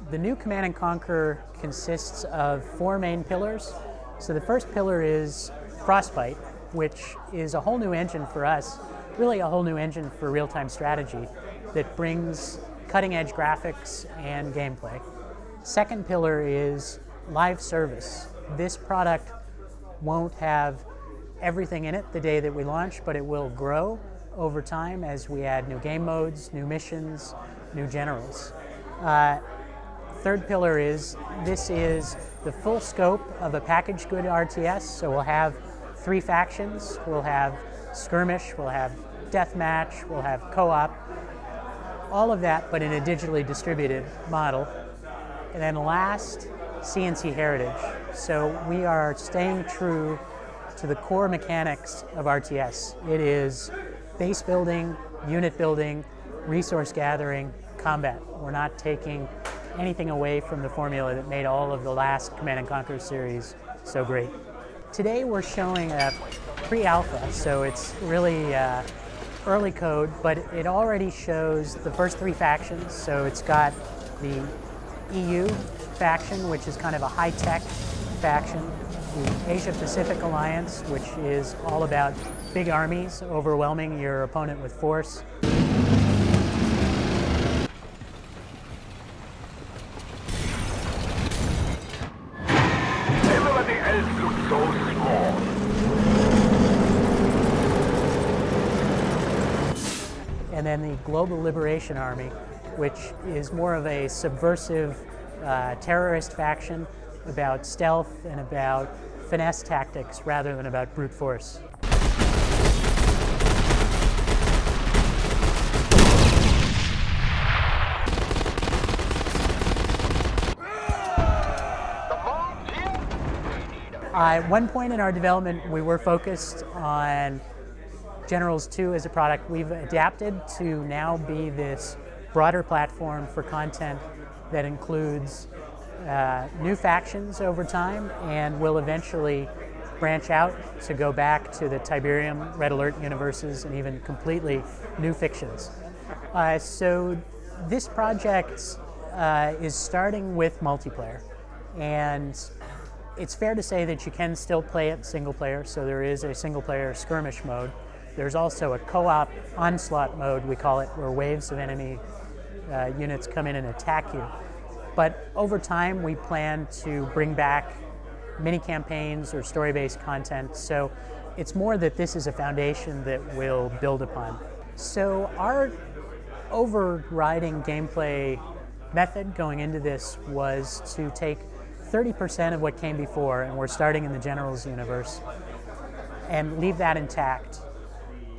The new Command & Conquer consists of four main pillars. So the first pillar is Frostbite, which is a whole new engine for us, really a whole new engine for real-time strategy that brings cutting-edge graphics and gameplay. Second pillar is live service. This product won't have everything in it the day that we launch, but it will grow over time as we add new game modes, new missions, new generals. Third pillar is, this is the full scope of a packaged good RTS, so we'll have three factions, we'll have skirmish, we'll have deathmatch, we'll have co-op, all of that but in a digitally distributed model. And then last, CNC heritage. So we are staying true to the core mechanics of RTS. It is base building, unit building, resource gathering, combat. We're not taking anything away from the formula that made all of the last Command & Conquer series so great. Today we're showing a pre-alpha, so it's really early code, but it already shows the first three factions. So it's got the EU faction, which is kind of a high-tech faction, the Asia-Pacific Alliance, which is all about big armies overwhelming your opponent with force. And then the Global Liberation Army, which is more of a subversive terrorist faction about stealth and about finesse tactics rather than about brute force. At one point in our development, we were focused on Generals 2 as a product. We've adapted to now be this broader platform for content that includes new factions over time and will eventually branch out to go back to the Tiberium, Red Alert universes, and even completely new fictions. So this project is starting with multiplayer, and it's fair to say that you can still play it single player, so there is a single player skirmish mode. There's also a co-op onslaught mode, we call it, where waves of enemy units come in and attack you. But over time, we plan to bring back mini campaigns or story-based content, so it's more that this is a foundation that we'll build upon. So our overriding gameplay method going into this was to take 30% of what came before, and we're starting in the Generals universe, and leave that intact.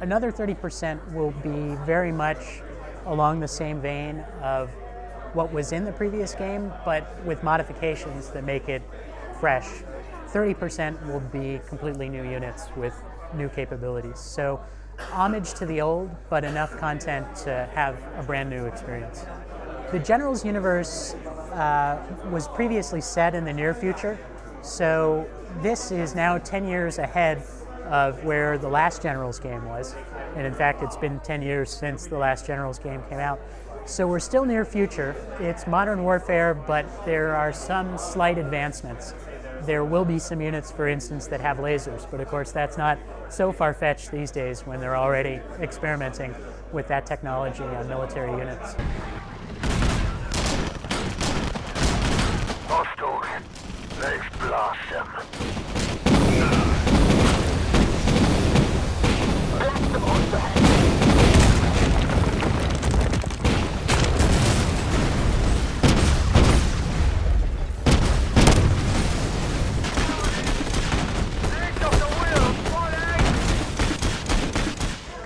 Another 30% will be very much along the same vein of what was in the previous game, but with modifications that make it fresh. 30% will be completely new units with new capabilities. So homage to the old, but enough content to have a brand new experience. The Generals universe was previously set in the near future, so this is now 10 years ahead of where the last Generals game was. And in fact, it's been 10 years since the last Generals game came out. So we're still near future. It's modern warfare, but there are some slight advancements. There will be some units, for instance, that have lasers, but of course that's not so far-fetched these days when they're already experimenting with that technology on military units. Vostok, let's blossom.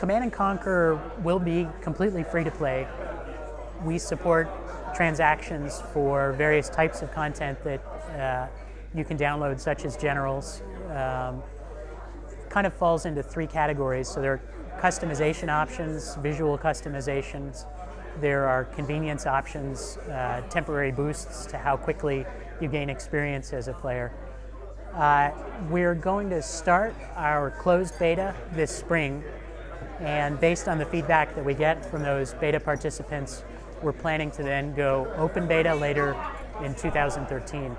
Command & Conquer will be completely free to play. We support transactions for various types of content that you can download, such as Generals. Kind of falls into three categories. So there are customization options, visual customizations. There are convenience options, temporary boosts to how quickly you gain experience as a player. We're going to start our closed beta this spring, and based on the feedback that we get from those beta participants, we're planning to then go open beta later in 2013.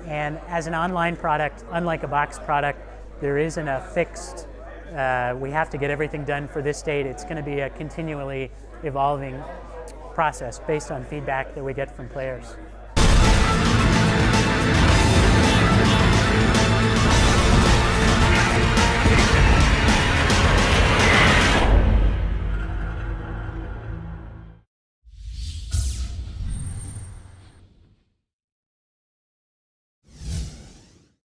And as an online product, unlike a box product, there isn't a fixed, we have to get everything done for this date. It's going to be a continually evolving process based on feedback that we get from players.